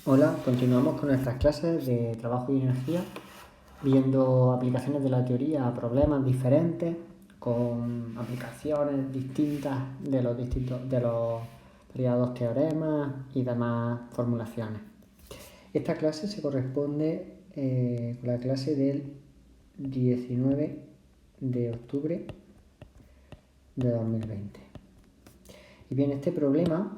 Hola, continuamos con nuestras clases de trabajo y energía, viendo aplicaciones de la teoría a problemas diferentes, con aplicaciones distintas de los variados teoremas y demás formulaciones. Esta clase se corresponde con la clase del 19 de octubre de 2020. Y bien, este problema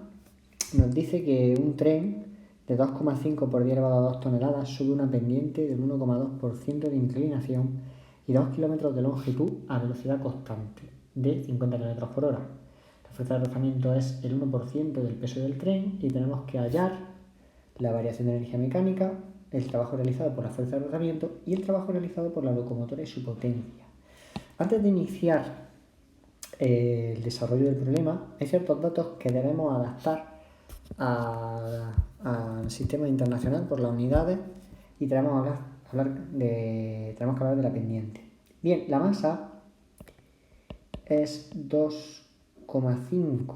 nos dice que un tren de 2,5 por 10 elevado a 2 toneladas sube una pendiente del 1,2% de inclinación y 2 kilómetros de longitud a velocidad constante de 50 km por hora. La fuerza de rozamiento es el 1% del peso del tren y tenemos que hallar la variación de energía mecánica, el trabajo realizado por la fuerza de rozamiento y el trabajo realizado por la locomotora y su potencia. Antes de iniciar el desarrollo del problema, hay ciertos datos que debemos adaptar al sistema internacional por las unidades y tenemos que hablar de la pendiente. Bien, la masa es 2,5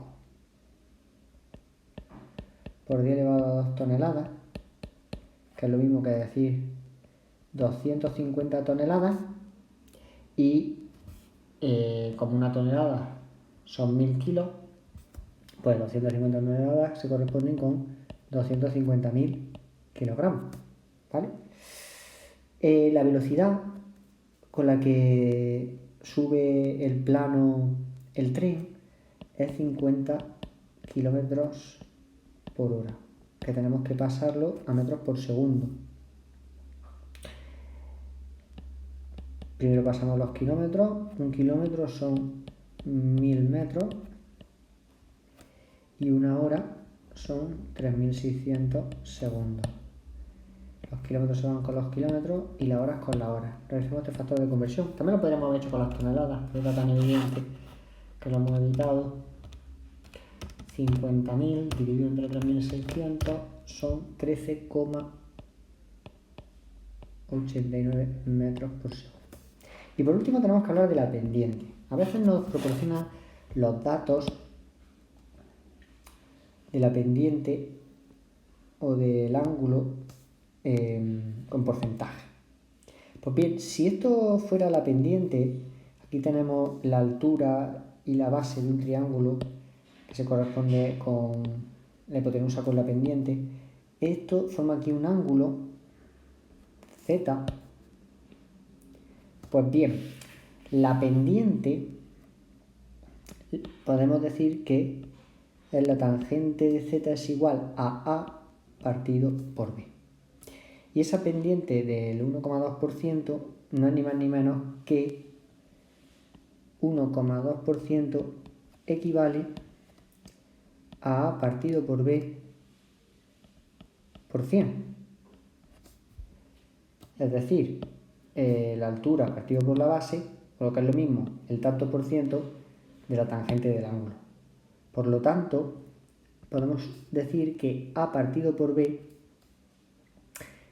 por 10 elevado a 2 toneladas, que es lo mismo que decir 250 toneladas, y como una tonelada son 1000 kilos, pues 250 toneladas se corresponden con 250.000 kilogramos, ¿vale? La velocidad con la que sube el plano el tren es 50 kilómetros por hora, que tenemos que pasarlo a metros por segundo. Primero pasamos los kilómetros. Un kilómetro son 1000 metros y una hora son 3600 segundos. Los kilómetros se van con los kilómetros y las horas con las horas. Realizamos este factor de conversión. También lo podríamos haber hecho con las toneladas, pero era tan evidente que lo hemos evitado. 50.000 dividido entre 3600 son 13,89 metros por segundo. Y por último tenemos que hablar de la pendiente. A veces nos proporciona los datos de la pendiente o del ángulo con porcentaje. Pues bien, si esto fuera la pendiente, aquí tenemos la altura y la base de un triángulo que se corresponde con la hipotenusa con la pendiente. Esto forma aquí un ángulo Z. Pues bien, la pendiente podemos decir que es la tangente de Z es igual a A partido por B. Y esa pendiente del 1,2% no es ni más ni menos que 1,2% equivale a A partido por B por 100. Es decir, la altura partido por la base, o lo que es lo mismo, el tanto por ciento de la tangente del ángulo. Por lo tanto, podemos decir que A partido por B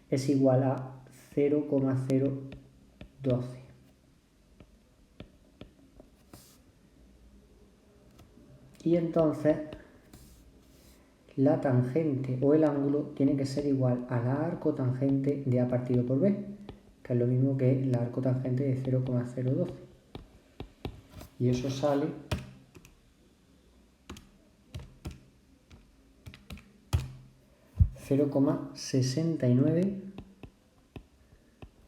es igual a 0,012. Y entonces la tangente o el ángulo tiene que ser igual a la arcotangente de A partido por B, que es lo mismo que la arcotangente de 0,012. Y eso sale 0,69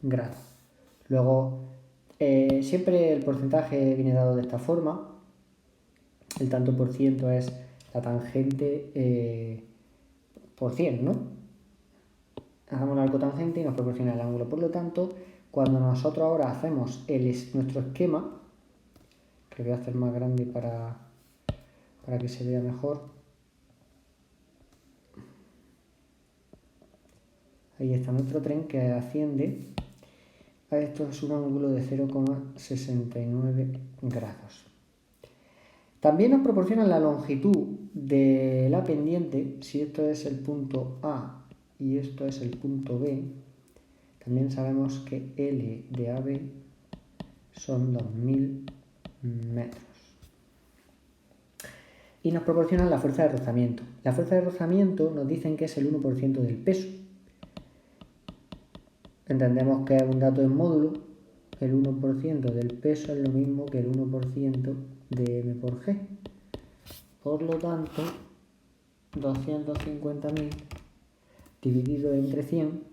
grados. Luego, siempre el porcentaje viene dado de esta forma. El tanto por ciento es la tangente por 100, ¿no? Hagamos la arcotangente y nos proporciona el ángulo. Por lo tanto, cuando nosotros ahora hacemos nuestro esquema, que voy a hacer más grande para que se vea mejor. Ahí está nuestro tren que asciende. Esto es un ángulo de 0,69 grados. También nos proporciona la longitud de la pendiente. Si esto es el punto A y esto es el punto B, también sabemos que L de AB son 2000 metros. y nos proporcionan la fuerza de rozamiento. La fuerza de rozamiento nos dicen que es el 1% del peso. Entendemos que es un dato en módulo. El 1% del peso es lo mismo que el 1% de m por g. Por lo tanto, 250.000 dividido entre 100,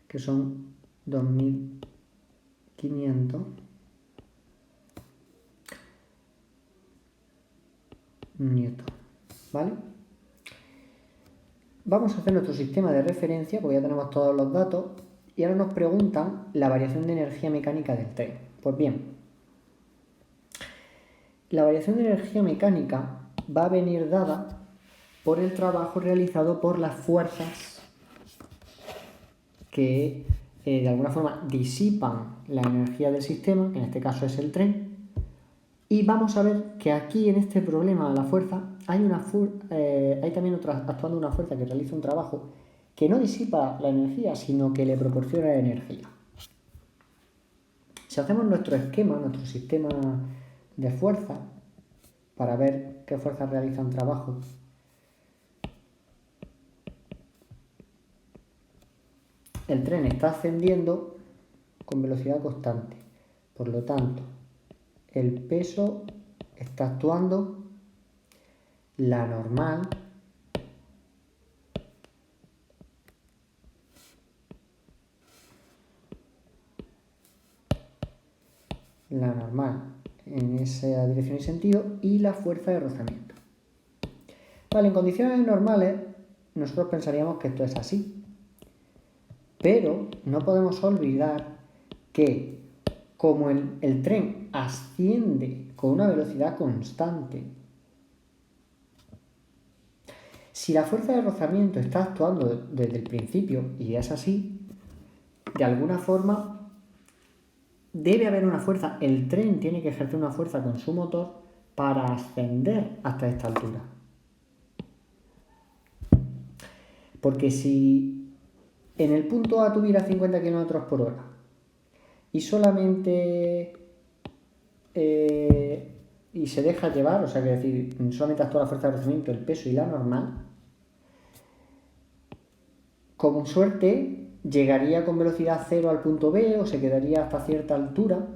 que son 2.500 newton, ¿vale? Vamos a hacer nuestro sistema de referencia, porque ya tenemos todos los datos, y ahora nos preguntan la variación de energía mecánica del tren. Pues bien, la variación de energía mecánica va a venir dada por el trabajo realizado por las fuerzas que de alguna forma disipan la energía del sistema, que en este caso es el tren. Y vamos a ver que aquí en este problema de la fuerza hay también actuando una fuerza que realiza un trabajo que no disipa la energía, sino que le proporciona energía. Si hacemos nuestro esquema, nuestro sistema de fuerza, para ver qué fuerzas realizan trabajo, el tren está ascendiendo con velocidad constante. Por lo tanto, el peso está actuando, la normal en esa dirección y sentido, y la fuerza de rozamiento. Vale, en condiciones normales nosotros pensaríamos que esto es así, pero no podemos olvidar que como el tren asciende con una velocidad constante, si la fuerza de rozamiento está actuando desde el principio y es así, de alguna forma debe haber una fuerza, el tren tiene que ejercer una fuerza con su motor para ascender hasta esta altura. Porque si en el punto A tuviera 50 km por hora y solamente y se deja llevar, o sea, que decir, solamente actúa la fuerza de rozamiento, el peso y la normal, con suerte llegaría con velocidad cero al punto B o se quedaría hasta cierta altura,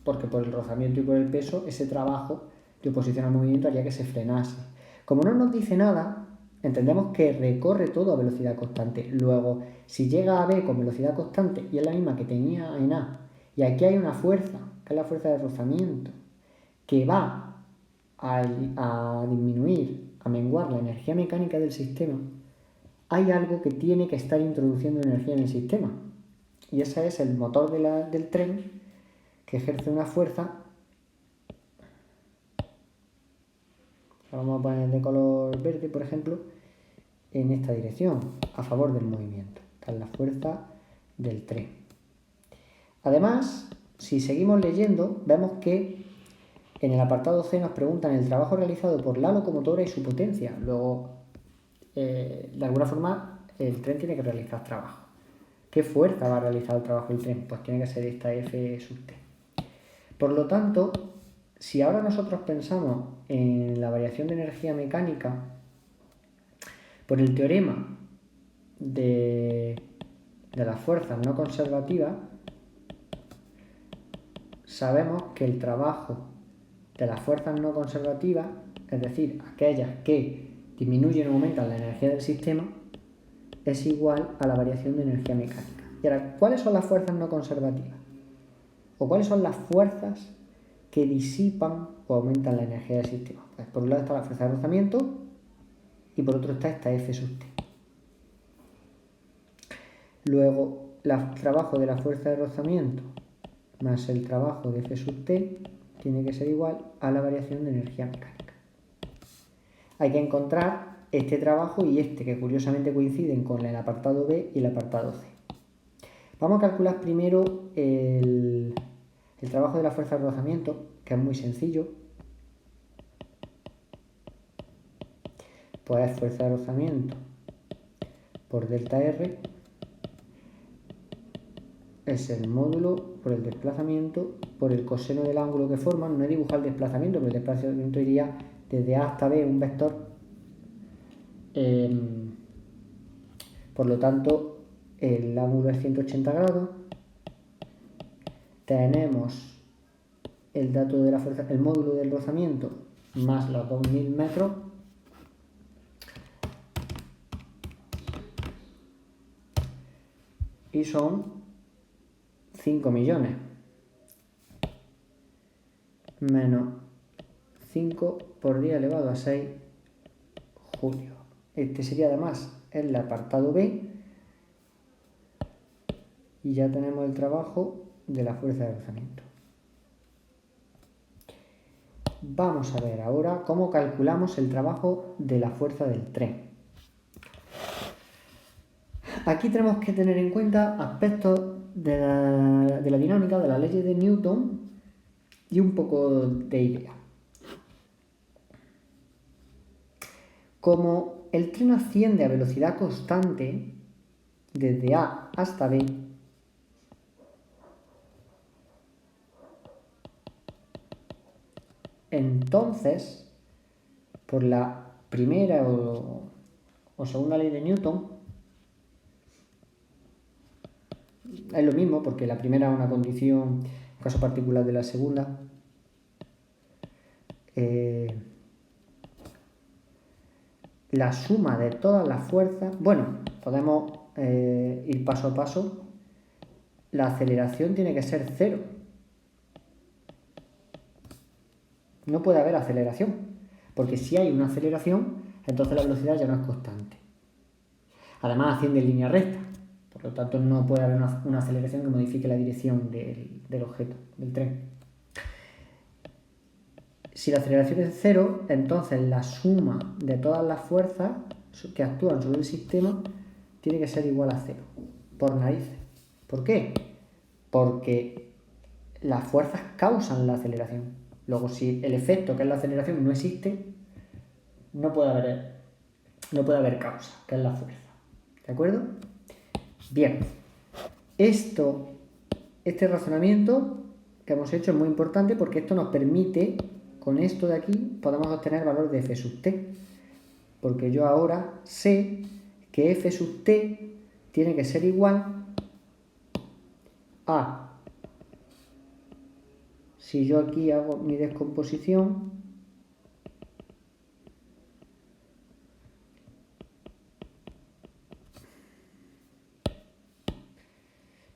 porque por el rozamiento y por el peso ese trabajo de oposición al movimiento haría que se frenase. Como no nos dice nada, entendemos que recorre todo a velocidad constante. Luego, si llega a B con velocidad constante y es la misma que tenía en A, y aquí hay una fuerza, que es la fuerza de rozamiento, que va a disminuir, a menguar la energía mecánica del sistema, hay algo que tiene que estar introduciendo energía en el sistema. Y ese es el motor del tren, que ejerce una fuerza. Vamos a poner de color verde, por ejemplo, en esta dirección, a favor del movimiento. Esta es la fuerza del tren. Además, si seguimos leyendo, vemos que en el apartado C nos preguntan el trabajo realizado por la locomotora y su potencia. Luego, de alguna forma, el tren tiene que realizar trabajo. ¿Qué fuerza va a realizar el trabajo del tren? Pues tiene que ser esta F sub T. Por lo tanto, si ahora nosotros pensamos en la variación de energía mecánica por el teorema de las fuerzas no conservativas, sabemos que el trabajo de las fuerzas no conservativas, es decir, aquellas que disminuyen o aumentan la energía del sistema, es igual a la variación de energía mecánica. Y ahora, ¿cuáles son las fuerzas no conservativas? ¿O cuáles son las fuerzas que disipan o aumentan la energía del sistema? Pues por un lado está la fuerza de rozamiento y por otro está esta F sub T. Luego, el trabajo de la fuerza de rozamiento más el trabajo de F sub T tiene que ser igual a la variación de energía mecánica. Hay que encontrar este trabajo y este, que curiosamente coinciden con el apartado B y el apartado C. Vamos a calcular primero el trabajo de la fuerza de rozamiento, que es muy sencillo. Pues es fuerza de rozamiento por delta R es el módulo por el desplazamiento por el coseno del ángulo que forman. No he dibujado el desplazamiento, pero el desplazamiento iría desde A hasta B un vector, por lo tanto el ángulo es 180 grados. Tenemos el dato de la fuerza, el módulo del rozamiento más los 2000 metros, y son 5 millones menos 5 por 10 elevado a 6 julio. Este sería además el apartado B, y ya tenemos el trabajo de la fuerza de rozamiento. Vamos a ver ahora cómo calculamos el trabajo de la fuerza del tren. Aquí tenemos que tener en cuenta aspectos de la dinámica, de las leyes de Newton y un poco de idea. Como el tren asciende a velocidad constante desde A hasta B, entonces, por la primera o segunda ley de Newton, es lo mismo, porque la primera es una condición, en caso particular de la segunda. La suma de todas las fuerzas, bueno, podemos ir paso a paso. La aceleración tiene que ser 0. No puede haber aceleración, porque si hay una aceleración, entonces la velocidad ya no es constante. Además, asciende en línea recta, por lo tanto no puede haber una aceleración que modifique la dirección del objeto, del tren. Si la aceleración es 0, entonces la suma de todas las fuerzas que actúan sobre el sistema tiene que ser igual a 0, por narices. ¿Por qué? Porque las fuerzas causan la aceleración. Luego, si el efecto, que es la aceleración, no existe, no puede haber causa, que es la fuerza. ¿De acuerdo? Bien. Este razonamiento que hemos hecho es muy importante, porque esto nos permite, con esto de aquí, podemos obtener valor de f sub t. Porque yo ahora sé que f sub t tiene que ser igual a, si yo aquí hago mi descomposición,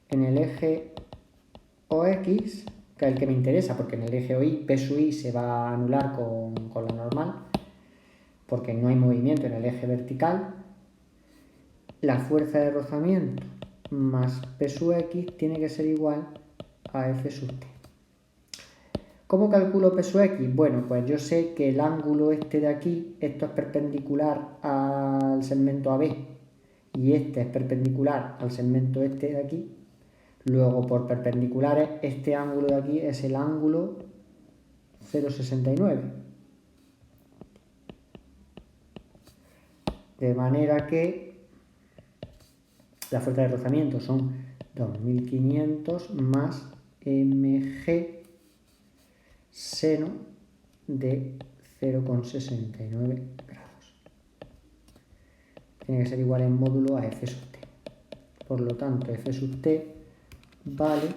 en el eje OX, que es el que me interesa, porque en el eje OY, P sub I se va a anular con la normal, porque no hay movimiento en el eje vertical. La fuerza de rozamiento más P sub X tiene que ser igual a F sub T. ¿Cómo calculo P sub X? Bueno, pues yo sé que el ángulo este de aquí, esto es perpendicular al segmento AB, y este es perpendicular al segmento este de aquí. Luego, por perpendiculares, este ángulo de aquí es el ángulo 0,69. De manera que la fuerza de rozamiento son 2500 más mg seno de 0,69 grados. Tiene que ser igual en módulo a F sub t. Por lo tanto, F sub t vale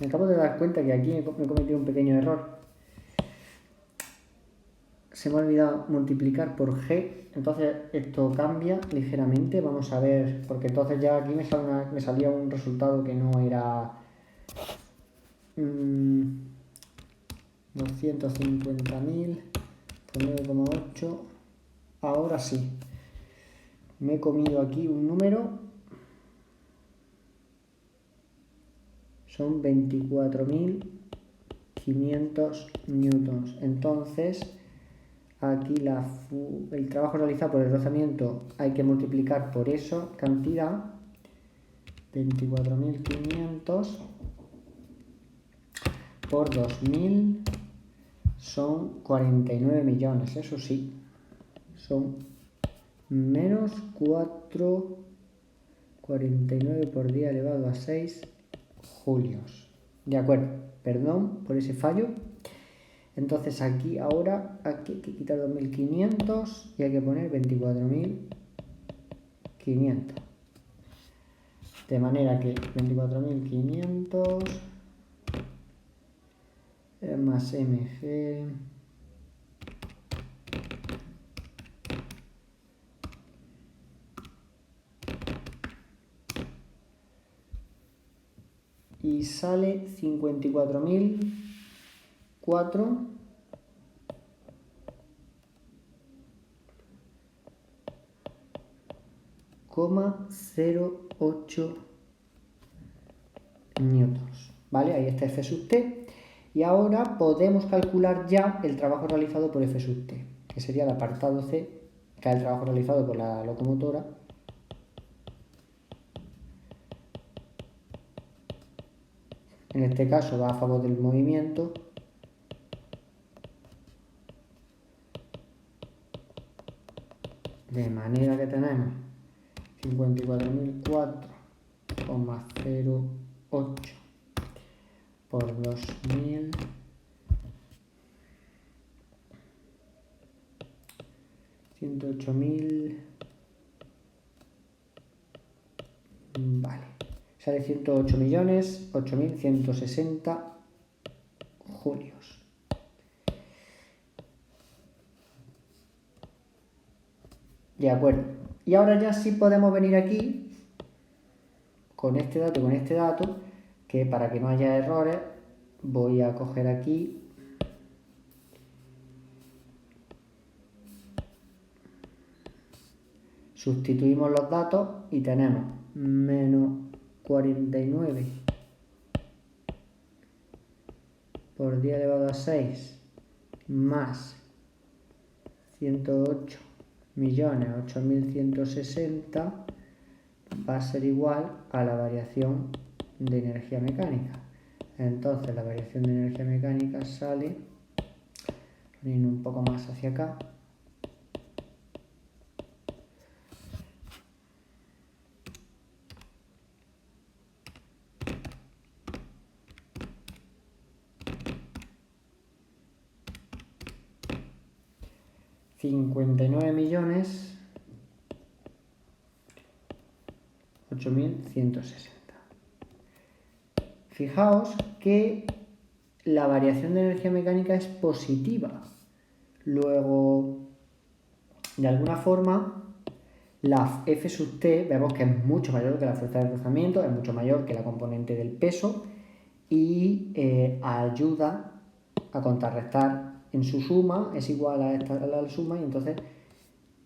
Me acabo de dar cuenta que aquí me he cometido un pequeño error. Se me ha olvidado multiplicar por g, entonces esto cambia ligeramente. Vamos a ver, porque entonces ya aquí me salía un resultado que no era 250.000 por 9,8. Ahora sí, me he comido aquí un número. Son 24.500 newtons. Entonces, aquí el trabajo realizado por el rozamiento hay que multiplicar por esa cantidad, 24.500 por 2.000 son 49 millones, eso sí, son menos 49 por 10 elevado a 6 julios. De acuerdo, perdón por ese fallo. Entonces aquí ahora aquí hay que quitar 2.500 y hay que poner 24.500. De manera que 24.500 más mg y sale 54,08 newtons. ¿Vale? Ahí está F sub t. Y ahora podemos calcular ya el trabajo realizado por F sub t, que sería el apartado C, que es el trabajo realizado por la locomotora. En este caso va a favor del movimiento. De manera que tenemos 54.004,08 por 2.000 108.000. Vale, sale 108.008.160 julios. De acuerdo. Y ahora ya sí podemos venir aquí con este dato y con este dato, que para que no haya errores voy a coger aquí sustituimos los datos y tenemos menos 49 por 10 elevado a 6 más 108.008.160 va a ser igual a la variación de energía mecánica. Entonces la variación de energía mecánica sale, poniendo un poco más hacia acá, $59.008.160. Fijaos que la variación de energía mecánica es positiva. Luego, de alguna forma, la F sub t vemos que es mucho mayor que la fuerza de rozamiento, es mucho mayor que la componente del peso y ayuda a contrarrestar en su suma, es igual a esta la suma, y entonces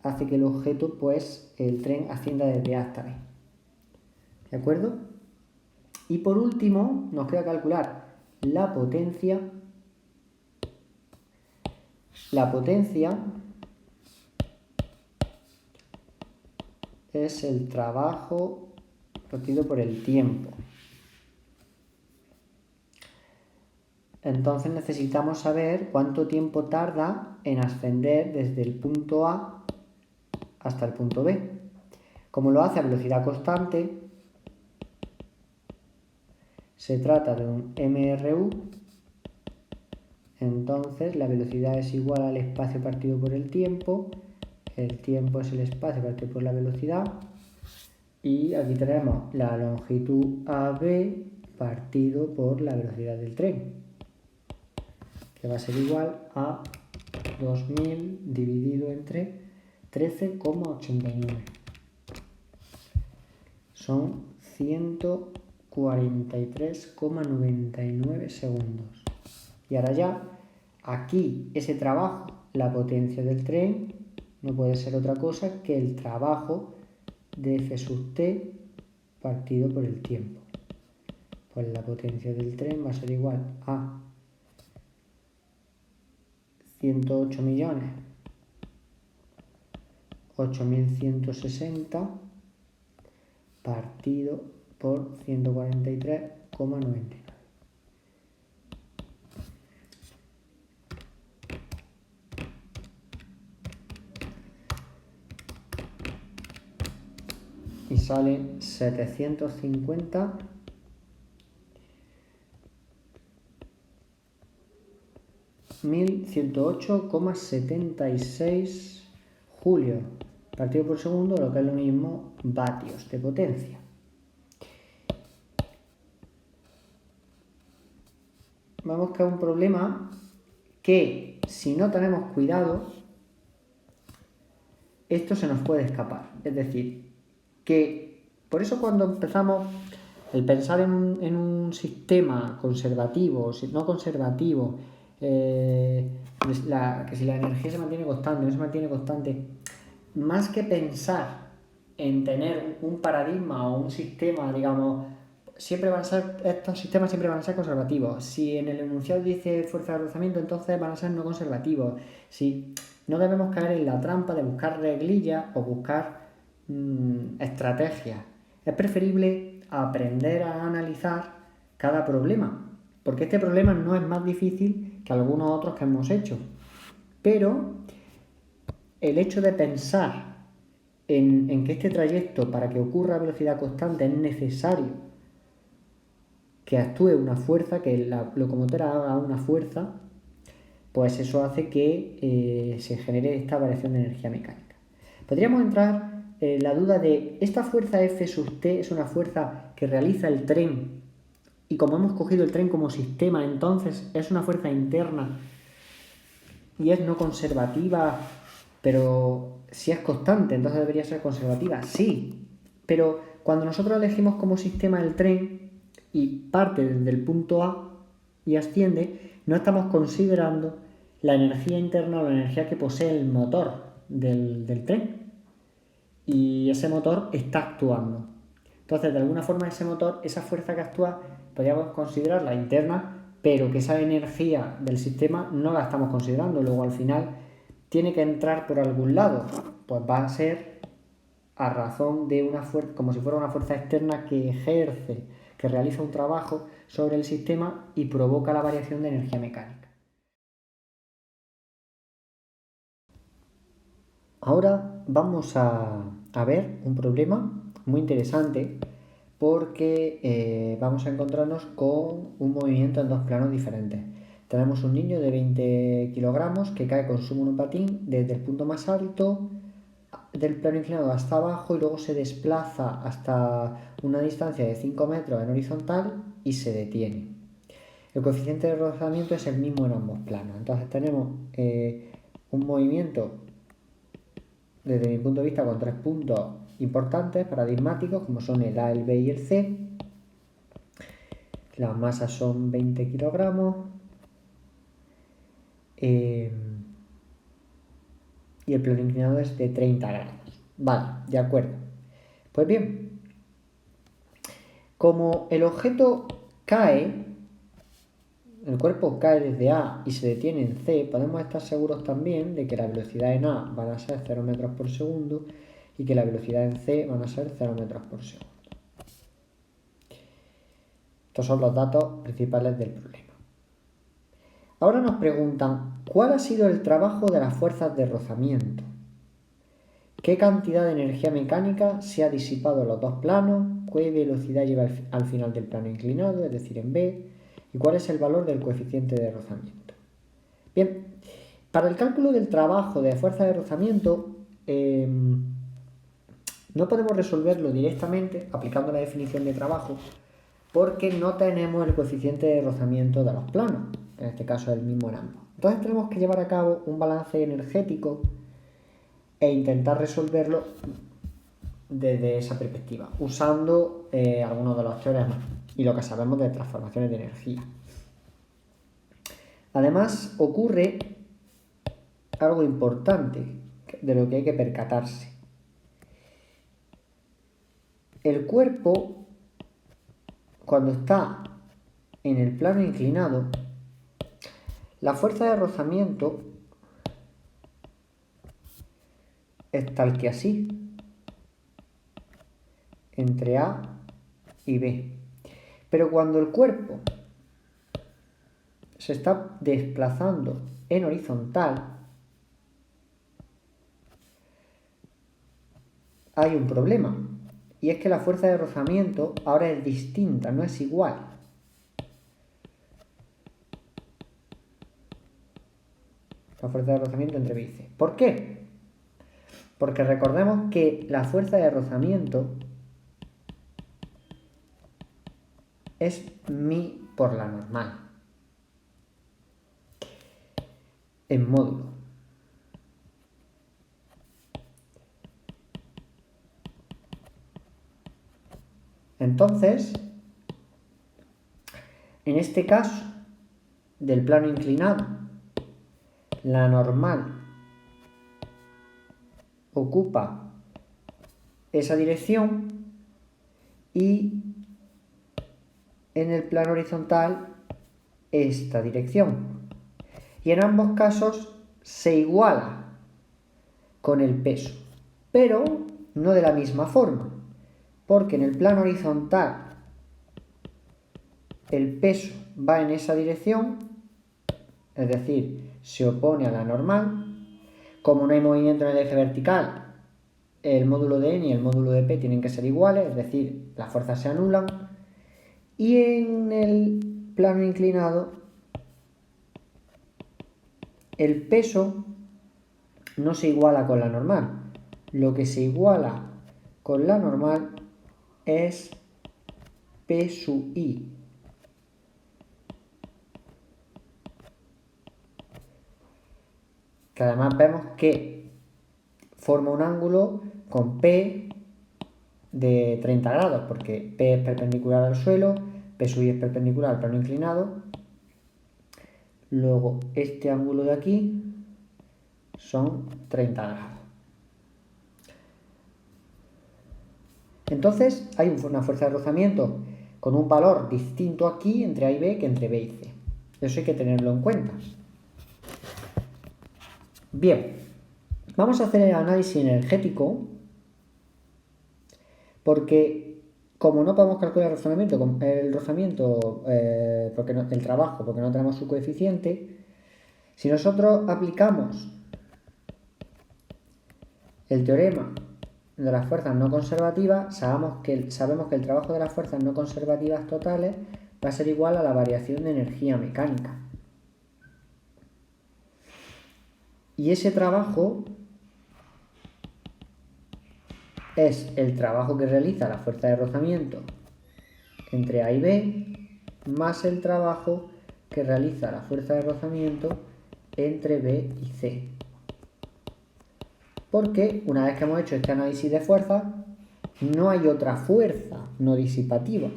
hace que el objeto, pues el tren ascienda desde A hasta B. ¿De acuerdo? Y por último nos queda calcular la potencia. La potencia es el trabajo partido por el tiempo. Entonces necesitamos saber cuánto tiempo tarda en ascender desde el punto A hasta el punto B. Como lo hace a velocidad constante, se trata de un MRU, entonces la velocidad es igual al espacio partido por el tiempo es el espacio partido por la velocidad, y aquí tenemos la longitud AB partido por la velocidad del tren, que va a ser igual a 2000 dividido entre 13,89. Son 143,99 segundos. Y ahora ya, aquí ese trabajo, la potencia del tren, no puede ser otra cosa que el trabajo de F sub t partido por el tiempo. Pues la potencia del tren va a ser igual a 108.008.160 partido por 143,99. Y sale 750 1108,76 julios partido por segundo, lo que es lo mismo vatios de potencia. Vamos que es un problema que, si no tenemos cuidado, esto se nos puede escapar. Es decir, que por eso cuando empezamos el pensar en un sistema conservativo, no conservativo, que si la energía se mantiene constante, no se mantiene constante, más que pensar en tener un paradigma o un sistema, digamos, estos sistemas siempre van a ser conservativos. Si en el enunciado dice fuerza de rozamiento, entonces van a ser no conservativos. Si no debemos caer en la trampa de buscar reglillas o buscar estrategias. Es preferible aprender a analizar cada problema, porque este problema no es más difícil que algunos otros que hemos hecho. Pero el hecho de pensar en que este trayecto, para que ocurra a velocidad constante, es necesario que actúe una fuerza, que la locomotora haga una fuerza, pues eso hace que se genere esta variación de energía mecánica. Podríamos entrar en la duda de, ¿esta fuerza F sub T es una fuerza que realiza el tren? Y como hemos cogido el tren como sistema, entonces es una fuerza interna y es no conservativa, pero si es constante, entonces debería ser conservativa. Sí, pero cuando nosotros elegimos como sistema el tren y parte desde el punto A y asciende, no estamos considerando la energía interna o la energía que posee el motor del tren. Y ese motor está actuando. Entonces, de alguna forma, ese motor, esa fuerza que actúa, podríamos considerarla interna, pero que esa energía del sistema no la estamos considerando. Luego, al final, tiene que entrar por algún lado. Pues va a ser a razón de una fuerza, como si fuera una fuerza externa que ejerce, que realiza un trabajo sobre el sistema y provoca la variación de energía mecánica. Ahora vamos a ver un problema muy interesante porque vamos a encontrarnos con un movimiento en dos planos diferentes. Tenemos un niño de 20 kilogramos que cae con su monopatín desde el punto más alto del plano inclinado hasta abajo y luego se desplaza hasta una distancia de 5 metros en horizontal y se detiene. El coeficiente de rozamiento es el mismo en ambos planos. Entonces tenemos un movimiento, desde mi punto de vista, con 3 puntos importantes, paradigmáticos, como son el A, el B y el C. Las masas son 20 kilogramos. Y el plano inclinado es de 30 grados. Vale, de acuerdo. Pues bien, como el objeto cae, el cuerpo cae desde A y se detiene en C, podemos estar seguros también de que la velocidad en A van a ser 0 metros por segundo y que la velocidad en C van a ser 0 metros por segundo. Estos son los datos principales del problema. Ahora nos preguntan, ¿cuál ha sido el trabajo de las fuerzas de rozamiento? ¿Qué cantidad de energía mecánica se ha disipado en los dos planos? ¿Qué velocidad lleva al final del plano inclinado, es decir, en B? ¿Y cuál es el valor del coeficiente de rozamiento? Bien, para el cálculo del trabajo de fuerza de rozamiento, no podemos resolverlo directamente aplicando la definición de trabajo porque no tenemos el coeficiente de rozamiento de los planos, en este caso es el mismo en ambos. Entonces tenemos que llevar a cabo un balance energético e intentar resolverlo desde esa perspectiva, usando algunos de los teoremas y lo que sabemos de transformaciones de energía. Además, ocurre algo importante de lo que hay que percatarse. El cuerpo, cuando está en el plano inclinado, la fuerza de rozamiento es tal que así, entre A y B. Pero cuando el cuerpo se está desplazando en horizontal, hay un problema. Y es que la fuerza de rozamiento ahora es distinta, no es igual. La fuerza de rozamiento entre B y C. ¿Por qué? Porque recordemos que la fuerza de rozamiento es mi por la normal. En módulo. Entonces, en este caso del plano inclinado, la normal ocupa esa dirección y en el plano horizontal esta dirección. Y en ambos casos se iguala con el peso, pero no de la misma forma, porque en el plano horizontal el peso va en esa dirección, es decir, se opone a la normal. Como no hay movimiento en el eje vertical, el módulo de N y el módulo de P tienen que ser iguales, es decir, las fuerzas se anulan. Y en el plano inclinado, el peso no se iguala con la normal. Lo que se iguala con la normal es P sub I. Que además vemos que forma un ángulo con P de 30 grados, porque P es perpendicular al suelo, P sub I es perpendicular al plano inclinado. Luego este ángulo de aquí son 30 grados. Entonces hay una fuerza de rozamiento con un valor distinto aquí entre A y B que entre B y C. Eso hay que tenerlo en cuenta. Bien, vamos a hacer el análisis energético porque como no podemos calcular el rozamiento, el trabajo, porque no tenemos su coeficiente, si nosotros aplicamos el teorema de las fuerzas no conservativas, sabemos que el trabajo de las fuerzas no conservativas totales va a ser igual a la variación de energía mecánica. Y ese trabajo es el trabajo que realiza la fuerza de rozamiento entre A y B más el trabajo que realiza la fuerza de rozamiento entre B y C. Porque una vez que hemos hecho este análisis de fuerzas, no hay otra fuerza no disipativa.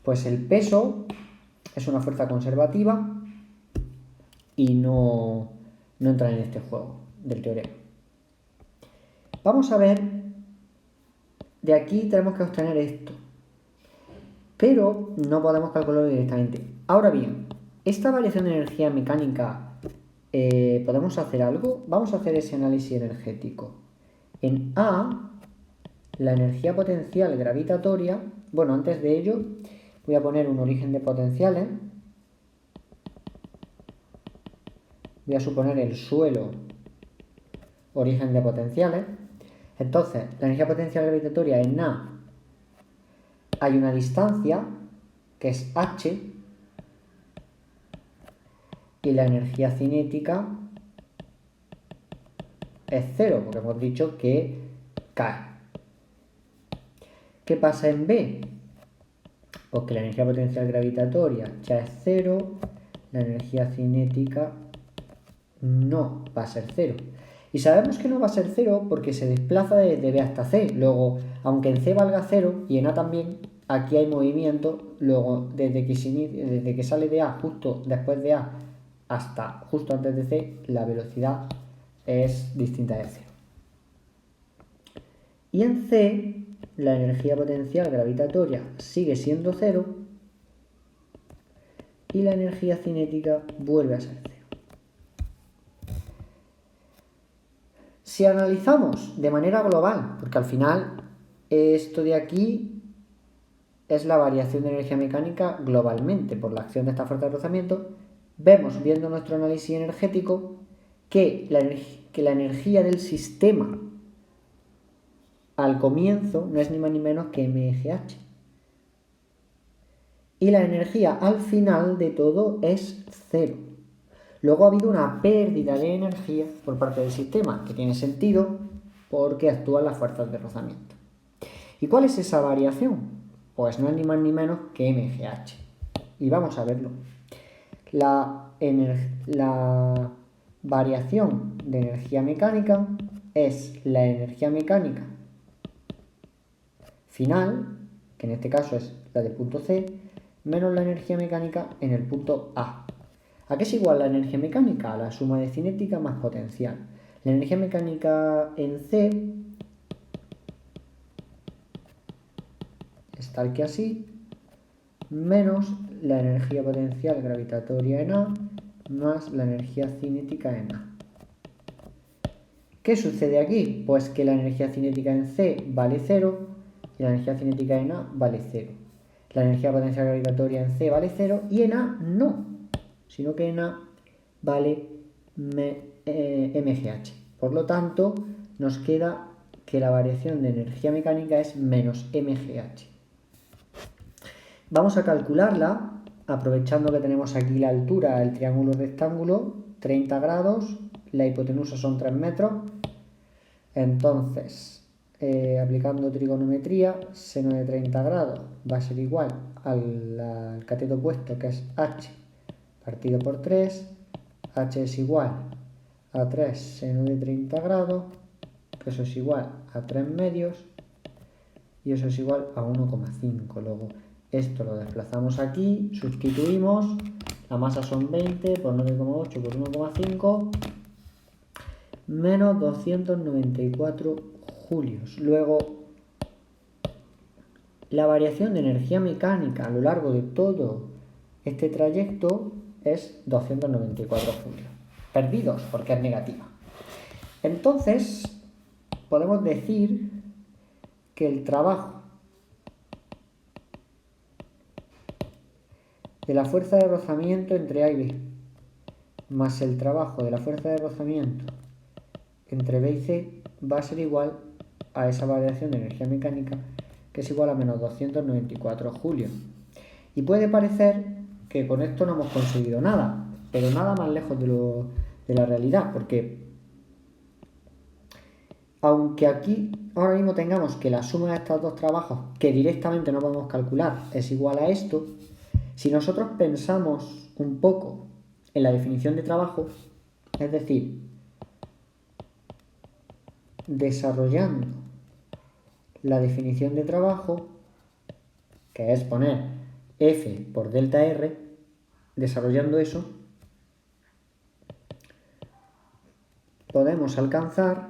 Pues el peso es una fuerza conservativa y no entra en este juego del teorema. Vamos a ver, de aquí tenemos que obtener esto, pero no podemos calcularlo directamente. Ahora bien, esta variación de energía mecánica, ¿podemos hacer algo? Vamos a hacer ese análisis energético. En A, la energía potencial gravitatoria, bueno, antes de ello voy a poner un origen de potenciales. Voy a suponer el suelo origen de potenciales. Entonces, la energía potencial gravitatoria en A hay una distancia que es h y la energía cinética es 0, porque hemos dicho que cae. ¿Qué pasa en B? Pues que la energía potencial gravitatoria ya es 0, la energía cinética no va a ser 0. Y sabemos que no va a ser 0 porque se desplaza desde B hasta C. Luego, aunque en C valga 0 y en A también, aquí hay movimiento. Luego, desde que sale de A justo después de A hasta justo antes de C, la velocidad es distinta de 0. Y en C, la energía potencial gravitatoria sigue siendo 0 y la energía cinética vuelve a ser 0. Si analizamos de manera global, porque al final esto de aquí es la variación de energía mecánica globalmente por la acción de esta fuerza de rozamiento. Vemos, viendo nuestro análisis energético, que la energía del sistema al comienzo no es ni más ni menos que mgh. Y la energía al final de todo es cero. Luego ha habido una pérdida de energía por parte del sistema, que tiene sentido porque actúan las fuerzas de rozamiento. ¿Y cuál es esa variación? Pues no es ni más ni menos que mgh. Y vamos a verlo. La variación de energía mecánica es la energía mecánica final, que en este caso es la del punto C, menos la energía mecánica en el punto A. ¿A qué es igual la energía mecánica? A la suma de cinética más potencial. La energía mecánica en C es tal que así, menos la energía potencial gravitatoria en A, más la energía cinética en A. ¿Qué sucede aquí? Pues que la energía cinética en C vale 0 y la energía cinética en A vale 0. La energía potencial gravitatoria en C vale 0 y en A no, sino que en A vale mgh. Por lo tanto, nos queda que la variación de energía mecánica es menos mgh. Vamos a calcularla aprovechando que tenemos aquí la altura del triángulo rectángulo, 30 grados, la hipotenusa son 3 metros. Entonces, aplicando trigonometría, seno de 30 grados va a ser igual al cateto opuesto, que es h partido por 3. H es igual a 3 seno de 30 grados, que eso es igual a 3 medios, y eso es igual a 1,5. Luego esto lo desplazamos aquí, sustituimos, la masa son 20 por 9,8 por 1,5, menos 294 julios. Luego, la variación de energía mecánica a lo largo de todo este trayecto es 294 julios. Perdidos porque es negativa. Entonces, podemos decir que el trabajo de la fuerza de rozamiento entre A y B más el trabajo de la fuerza de rozamiento entre B y C va a ser igual a esa variación de energía mecánica, que es igual a menos 294 julios. Y puede parecer que con esto no hemos conseguido nada, pero nada más lejos de la realidad, porque aunque aquí ahora mismo tengamos que la suma de estos dos trabajos, que directamente no podemos calcular, es igual a esto, si nosotros pensamos un poco en la definición de trabajo, es decir, desarrollando la definición de trabajo, que es poner F por delta R, desarrollando eso, podemos alcanzar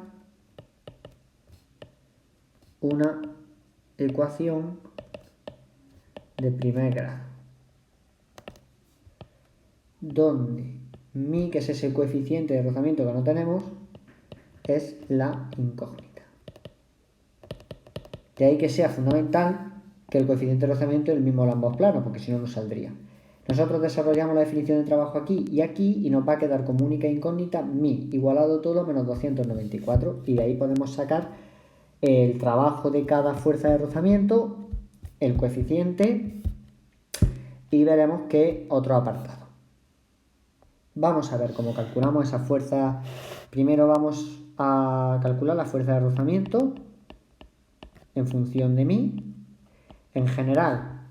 una ecuación de primer grado, donde mi, que es ese coeficiente de rozamiento que no tenemos, es la incógnita. De ahí que sea fundamental que el coeficiente de rozamiento es el mismo en ambos planos, porque si no, no saldría. Nosotros desarrollamos la definición de trabajo aquí y nos va a quedar como única incógnita mi igualado todo menos 294, y de ahí podemos sacar el trabajo de cada fuerza de rozamiento, el coeficiente y veremos que otro apartado. Vamos a ver cómo calculamos esa fuerza. Primero vamos a calcular la fuerza de rozamiento en función de mi. En general,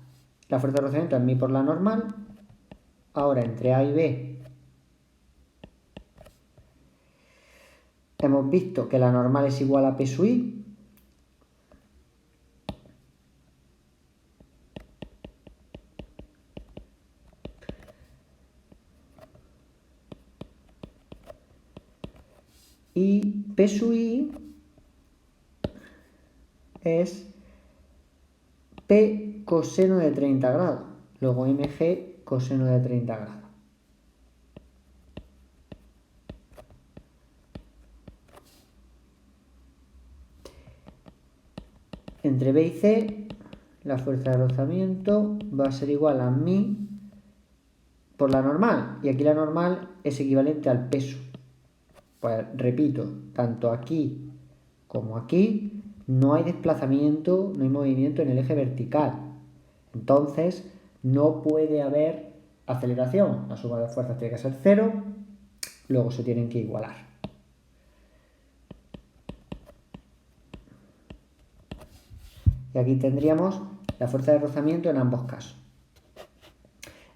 la fuerza de rozamiento es mi por la normal. Ahora, entre A y B, hemos visto que la normal es igual a P sub I. Y P sub I es P coseno de 30 grados. Luego mg coseno de 30 grados. Entre B y C, la fuerza de rozamiento va a ser igual a mi por la normal. Y aquí la normal es equivalente al peso. Pues repito, tanto aquí como aquí no hay desplazamiento, no hay movimiento en el eje vertical. Entonces no puede haber aceleración. La suma de fuerzas tiene que ser 0, luego se tienen que igualar. Y aquí tendríamos la fuerza de rozamiento en ambos casos.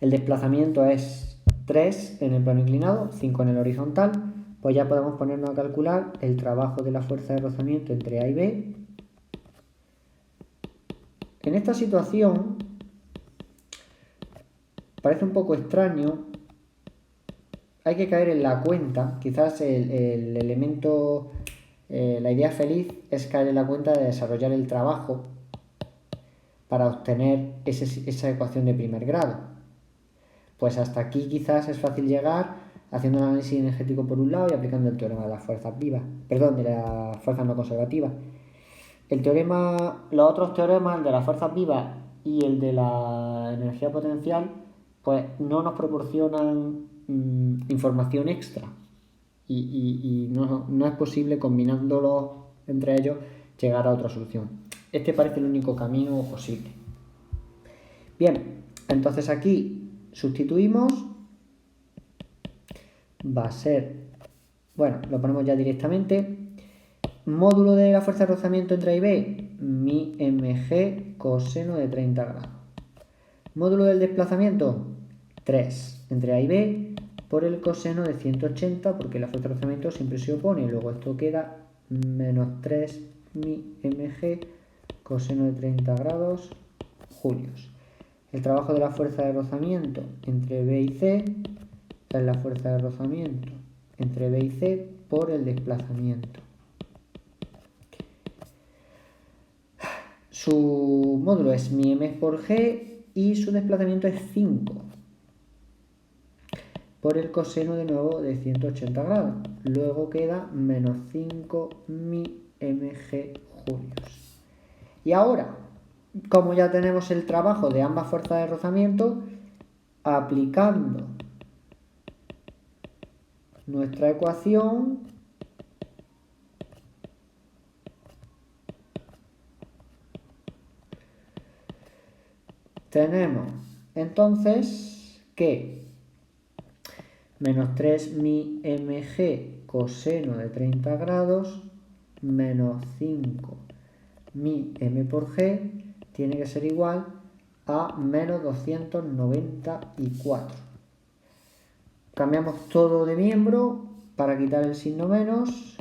El desplazamiento es 3 en el plano inclinado, 5 en el horizontal. Pues ya podemos ponernos a calcular el trabajo de la fuerza de rozamiento entre A y B. En esta situación parece un poco extraño. Hay que caer en la cuenta. Quizás el elemento, la idea feliz es caer en la cuenta de desarrollar el trabajo para obtener esa ecuación de primer grado. Pues hasta aquí quizás es fácil llegar haciendo un análisis energético por un lado y aplicando el teorema de las fuerzas vivas, perdón, de las fuerzas no conservativas. Los otros teoremas, el de las fuerzas vivas y el de la energía potencial, pues no nos proporcionan información extra y no es posible combinándolos entre ellos llegar a otra solución. Este parece el único camino posible. Bien, entonces aquí sustituimos, va a ser, bueno, lo ponemos ya directamente, módulo de la fuerza de rozamiento entre A y B, mi mg coseno de 30 grados. Módulo del desplazamiento, 3 entre A y B por el coseno de 180, porque la fuerza de rozamiento siempre se opone, y luego esto queda menos 3 mi mg coseno de 30 grados julios. El trabajo de la fuerza de rozamiento entre B y C es la fuerza de rozamiento entre B y C por el desplazamiento. Su módulo es mi m por g y su desplazamiento es 5 por el coseno de nuevo de 180 grados. Luego queda menos 5 mi mg julios. Y ahora, como ya tenemos el trabajo de ambas fuerzas de rozamiento, aplicando nuestra ecuación, tenemos entonces que menos 3 mi mg coseno de 30 grados menos 5 mi m por g tiene que ser igual a menos 294. Cambiamos todo de miembro para quitar el signo menos.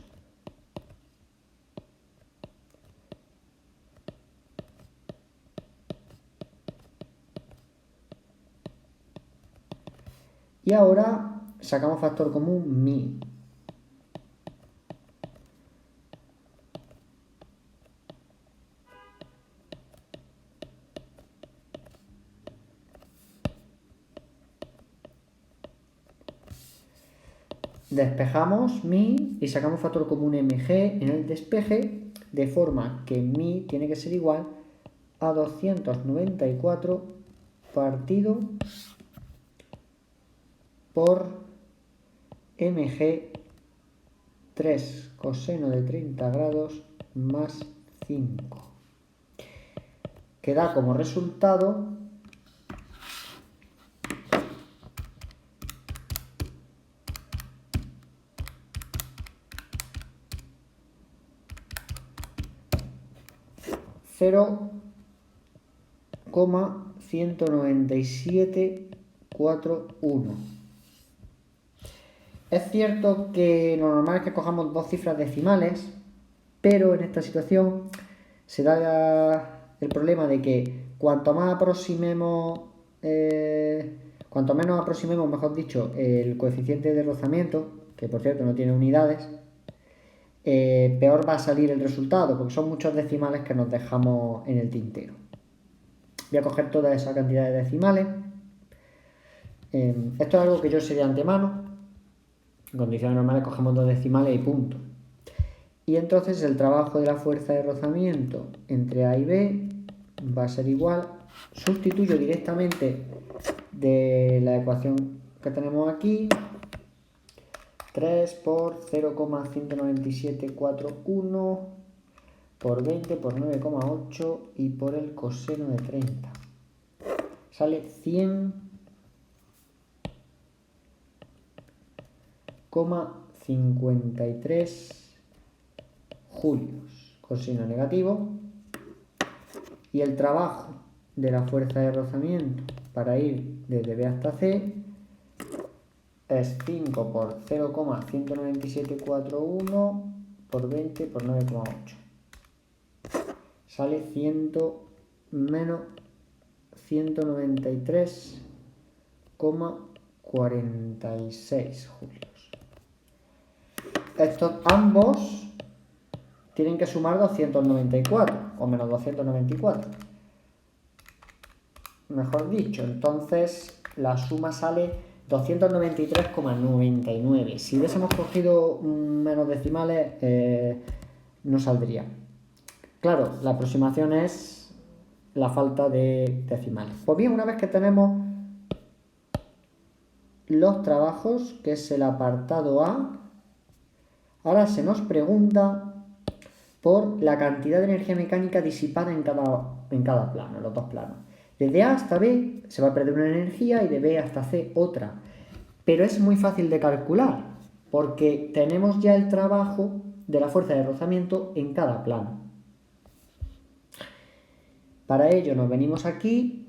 Y ahora sacamos factor común mi. Despejamos mi y sacamos factor común mg en el despeje, de forma que mi tiene que ser igual a 294 partido por mg 3 coseno de 30 grados más 5, que da como resultado 0,19741. Es cierto que lo normal es que cojamos dos cifras decimales, pero en esta situación se da el problema de que cuanto más aproximemos, cuanto menos aproximemos, mejor dicho, el coeficiente de rozamiento, que por cierto no tiene unidades, peor va a salir el resultado, porque son muchos decimales que nos dejamos en el tintero. Voy a coger toda esa cantidad de decimales. Esto es algo que yo sé de antemano. En condiciones normales cogemos dos decimales y punto. Y entonces el trabajo de la fuerza de rozamiento entre A y B va a ser igual, sustituyo directamente de la ecuación que tenemos aquí, 3 por 0,19741 por 20 por 9,8 y por el coseno de 30. Sale 100,53 julios. Coseno negativo. Y el trabajo de la fuerza de rozamiento para ir desde B hasta C es 5 por 0,19741 por 20 por 9,8. Sale menos 193,46 julios. Estos ambos tienen que sumar 294 o menos 294. Mejor dicho, entonces la suma sale 293,99. Si hubiésemos cogido menos decimales, no saldría. Claro, la aproximación es la falta de decimales. Pues bien, una vez que tenemos los trabajos, que es el apartado A, ahora se nos pregunta por la cantidad de energía mecánica disipada en cada plano, en los dos planos. Desde A hasta B se va a perder una energía y de B hasta C otra. Pero es muy fácil de calcular, porque tenemos ya el trabajo de la fuerza de rozamiento en cada plano. Para ello nos venimos aquí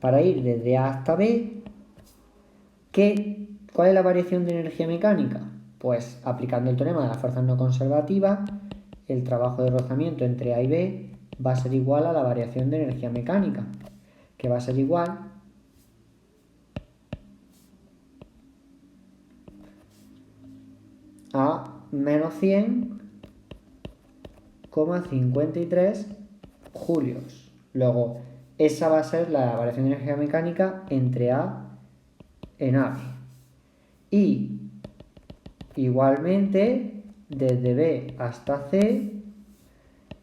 para ir desde A hasta B. ¿Cuál es la variación de energía mecánica? Pues aplicando el teorema de las fuerzas no conservativas, el trabajo de rozamiento entre A y B va a ser igual a la variación de energía mecánica, que va a ser igual a menos 100,53 julios. Luego, esa va a ser la variación de energía mecánica entre A en AB. Y igualmente, desde B hasta C,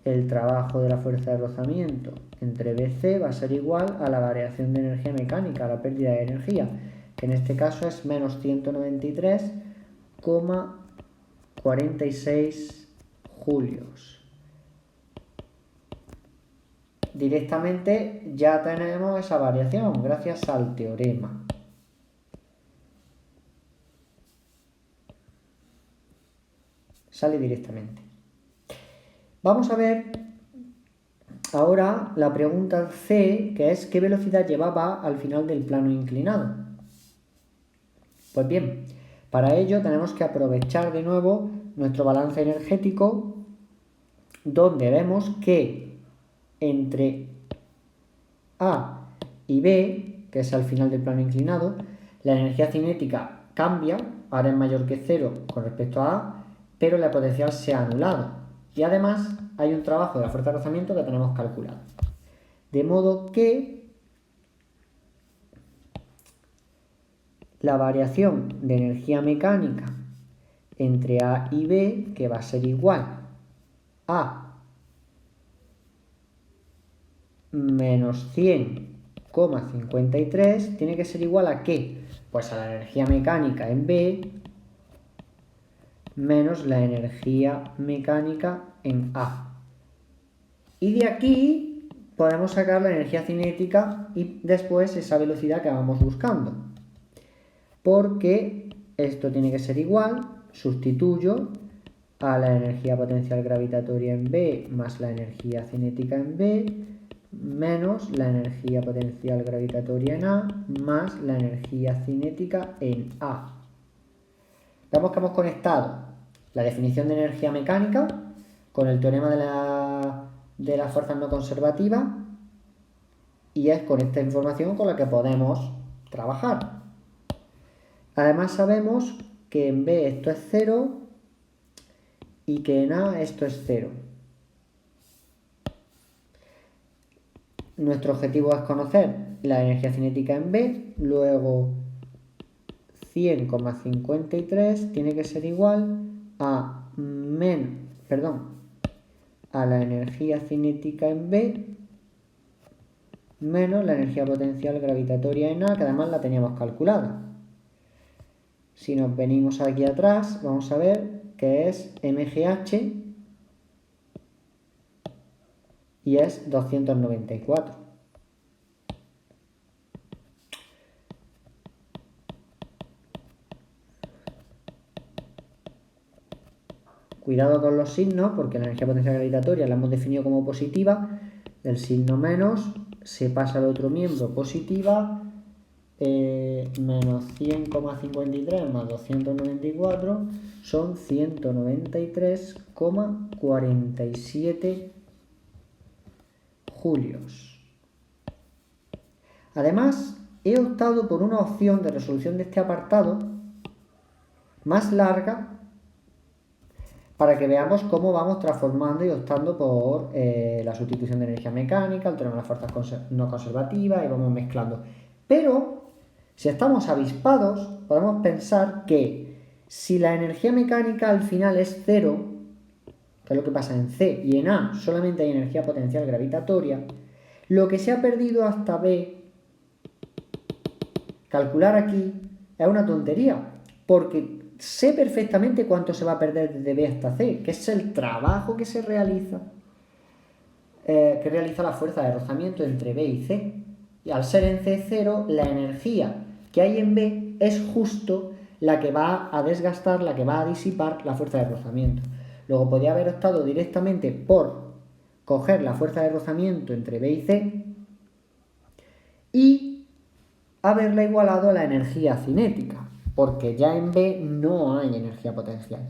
el trabajo de la fuerza de rozamiento entre BC va a ser igual a la variación de energía mecánica, a la pérdida de energía, que en este caso es menos 193,46 julios. Directamente ya tenemos esa variación gracias al teorema. Sale directamente. Vamos a ver ahora la pregunta C, que es ¿qué velocidad llevaba al final del plano inclinado? Pues bien, para ello tenemos que aprovechar de nuevo nuestro balance energético, donde vemos que entre A y B, que es al final del plano inclinado, la energía cinética cambia, ahora es mayor que 0 con respecto a A, pero la potencial se ha anulado. Y además hay un trabajo de la fuerza de rozamiento que tenemos calculado. De modo que la variación de energía mecánica entre A y B, que va a ser igual a menos 100,53, tiene que ser igual a ¿qué? Pues a la energía mecánica en B menos la energía mecánica en A. Y de aquí podemos sacar la energía cinética y después esa velocidad que vamos buscando. Porque esto tiene que ser igual, sustituyo a la energía potencial gravitatoria en B más la energía cinética en B menos la energía potencial gravitatoria en A más la energía cinética en A. Vemos que hemos conectado la definición de energía mecánica con el teorema de las fuerzas no conservativas y es con esta información con la que podemos trabajar. Además sabemos que en B esto es 0 y que en A esto es 0. Nuestro objetivo es conocer la energía cinética en B, luego 100,53 tiene que ser igual a a la energía cinética en B menos la energía potencial gravitatoria en A, que además la teníamos calculada. Si nos venimos aquí atrás, vamos a ver que es MGH y es 294. Cuidado con los signos, porque la energía potencial gravitatoria la hemos definido como positiva. El signo menos se pasa al otro miembro, positiva, menos 100,53 más 294 son 193,47 julios. Además, he optado por una opción de resolución de este apartado más larga para que veamos cómo vamos transformando y optando por la sustitución de energía mecánica, el teorema de las fuerzas no conservativas, y vamos mezclando. Pero, si estamos avispados, podemos pensar que si la energía mecánica al final es cero, que es lo que pasa en C, y en A solamente hay energía potencial gravitatoria, lo que se ha perdido hasta B, calcular aquí, es una tontería, porque sé perfectamente cuánto se va a perder desde B hasta C, que es el trabajo que se realiza, la fuerza de rozamiento entre B y C. Y al ser en C0, la energía que hay en B es justo la que va a desgastar, la que va a disipar la fuerza de rozamiento. Luego podría haber optado directamente por coger la fuerza de rozamiento entre B y C y haberla igualado a la energía cinética, porque ya en B no hay energía potencial.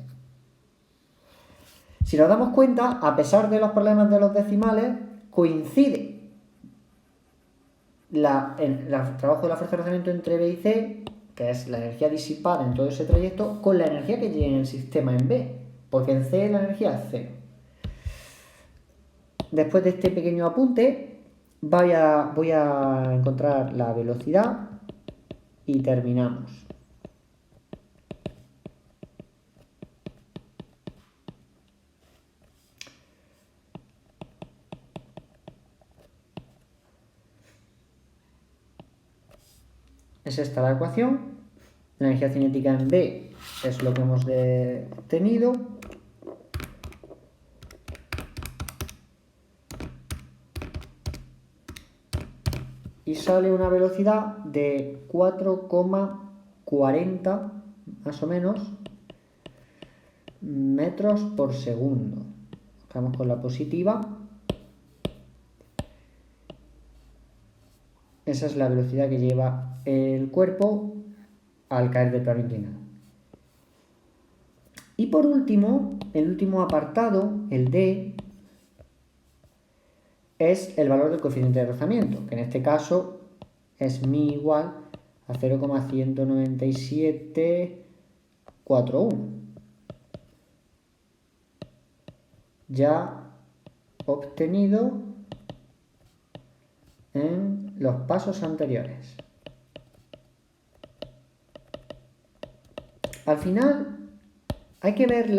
Si nos damos cuenta, a pesar de los problemas de los decimales, coincide el trabajo de la fuerza de rozamiento entre B y C, que es la energía disipada en todo ese trayecto, con la energía que llega en el sistema en B, porque en C la energía es cero. Después de este pequeño apunte, voy a encontrar la velocidad y terminamos. Es esta la ecuación. La energía cinética en B es lo que hemos tenido. Y sale una velocidad de 4,40 más o menos metros por segundo. Estamos con la positiva. Esa es la velocidad que lleva el cuerpo al caer del plano inclinado. Y por último, el último apartado, el D, es el valor del coeficiente de rozamiento, que en este caso es μ igual a 0,19741. Ya obtenido en los pasos anteriores. Al final hay que ver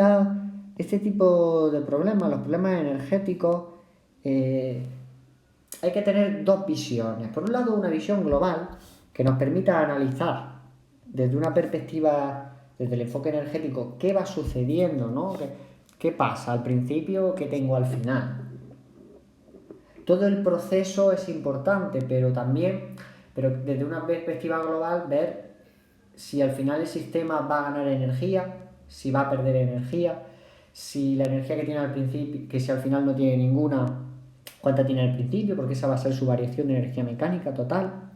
este tipo de problemas, los problemas energéticos. Hay que tener dos visiones. Por un lado, una visión global que nos permita analizar desde una perspectiva, desde el enfoque energético, qué va sucediendo, ¿no? ¿Qué pasa al principio? ¿Qué tengo al final? Todo el proceso es importante, pero desde una perspectiva global, ver si al final el sistema va a ganar energía, si va a perder energía, si la energía que tiene al principio, que si al final no tiene ninguna, cuánta tiene al principio, porque esa va a ser su variación de energía mecánica total,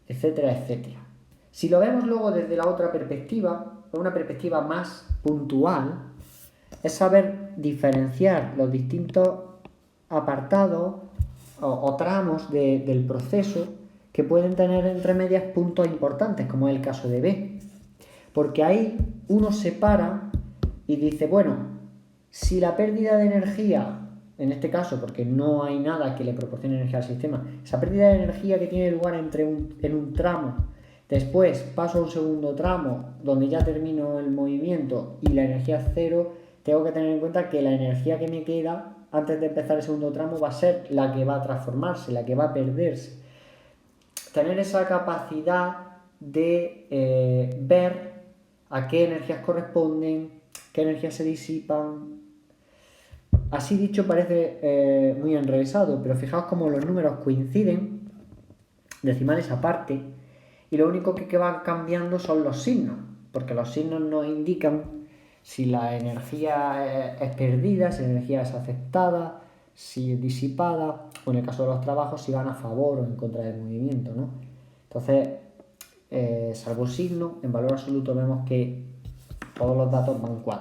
etcétera, etcétera. Si lo vemos luego desde la otra perspectiva, una perspectiva más puntual, es saber diferenciar los distintos apartados o tramos del proceso que pueden tener entre medias puntos importantes, como es el caso de B. Porque ahí uno separa y dice, bueno, si la pérdida de energía, en este caso, porque no hay nada que le proporcione energía al sistema, esa pérdida de energía que tiene lugar en un tramo, después paso a un segundo tramo donde ya termino el movimiento y la energía es cero, tengo que tener en cuenta que la energía que me queda antes de empezar el segundo tramo va a ser la que va a transformarse, la que va a perderse. Tener esa capacidad de ver a qué energías corresponden, qué energías se disipan. Así dicho parece muy enrevesado, pero fijaos cómo los números coinciden, decimales aparte, y lo único que van cambiando son los signos, porque los signos nos indican si la energía es perdida, si la energía es aceptada, si es disipada, o en el caso de los trabajos, si van a favor o en contra del movimiento, ¿no? Entonces, salvo signo, en valor absoluto vemos que todos los datos van 4.